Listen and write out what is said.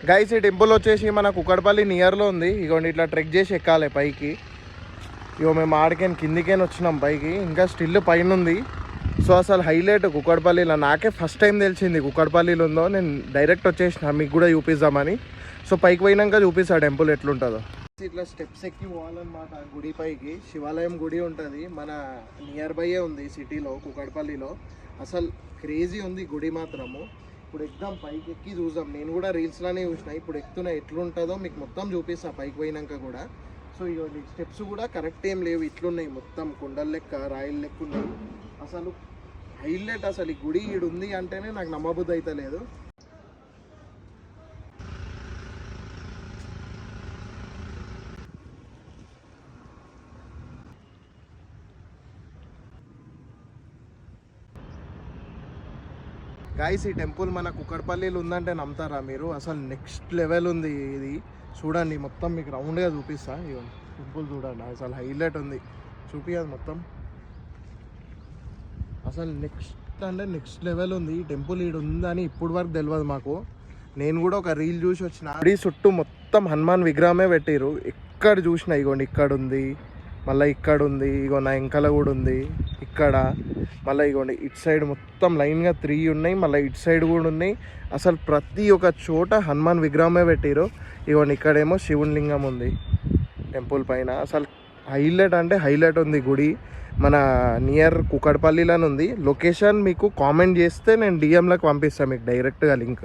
Guys ఈ temple వచ్చేసి మన కుక్కడపల్లి నియర్లో ఉంది. ఇగోండి ఇట్లా ట్రెక్ చేసి ఎక్కాలి పైకి. ఇగో మేము ఆడికైనా కిందికైనా వచ్చినాం పైకి, ఇంకా స్టిల్ పైన ఉంది. సో అసలు హైలైట్ కుక్కడపల్లిలో నాకే ఫస్ట్ టైం తెలిసింది కుక్కడపల్లిలో ఉందో. నేను డైరెక్ట్ వచ్చేసిన మీకు కూడా చూపిద్దామని. సో పైకి పోయినాక చూపిస్తా టెంపుల్ ఎట్లుంటుందో. ఇట్లా స్టెప్స్ ఎక్కి పోవాలన్నమాట గుడి పైకి. శివాలయం గుడి ఉంటుంది, మన నియర్ బైయే ఉంది సిటీలో కుక్కడపల్లిలో. అసలు క్రేజీ ఉంది గుడి మాత్రము. ఇప్పుడు ఎక్కుదాం, పైకి ఎక్కి చూద్దాం. నేను కూడా రీల్స్లోనే చూసిన, ఇప్పుడు ఎక్కుతున్నా ఎట్లుంటుందో మీకు మొత్తం చూపిస్తా పైకి పోయినాక కూడా. సో ఇక స్టెప్స్ కూడా కరెక్ట్ ఏం లేవు, ఇట్లున్నాయి మొత్తం కొండల లెక్క రాయిల లెక్క ఉన్నాయి. అసలు హైలైట్ అసలు ఈ గుడి ఈడు ఉంది అంటేనే నాకు నమ్మబుద్ధి అయితే లేదు. గాయస్ ఈ టెంపుల్ మన కుక్కడపల్లిలో ఉందంటే నమ్ముతారా మీరు? అసలు నెక్స్ట్ లెవెల్ ఉంది ఇది. చూడండి మొత్తం మీకు రౌండ్గా చూపిస్తా. ఇవ్వండి టెంపుల్ చూడండి, అసలు హైలైట్ ఉంది. చూపించదు మొత్తం, అసలు నెక్స్ట్ అంటే నెక్స్ట్ లెవెల్ ఉంది. ఈ టెంపుల్ ఈడు ఉందని ఇప్పుడు వరకు తెలియదు మాకు. నేను కూడా ఒక రీల్ చూసి వచ్చిన. గుడి చుట్టూ మొత్తం హనుమాన్ విగ్రహమే పెట్టిరు. ఎక్కడ చూసినా ఇగోండి ఇక్కడ ఉంది, మళ్ళీ ఇక్కడ ఉంది, ఇగో నా వెంకల కూడా ఉంది ఇక్కడ. మళ్ళీ ఇగోండి ఇటు సైడ్ మొత్తం లైన్గా 3 ఉన్నాయి, మళ్ళీ ఇటు సైడ్ కూడా ఉన్నాయి. అసలు ప్రతి ఒక్క చోట హనుమాన్ విగ్రహమే పెట్టిరు. ఇగోండి ఇక్కడేమో శివుని లింగం ఉంది టెంపుల్ పైన. అసలు హైలైట్ అంటే హైలైట్ ఉంది గుడి. మన నియర్ కుక్కడపల్లిలోనే ఉంది. లొకేషన్ మీకు కామెంట్ చేస్తే నేను డిఎంలోకి పంపిస్తాను మీకు డైరెక్ట్గా లింక్.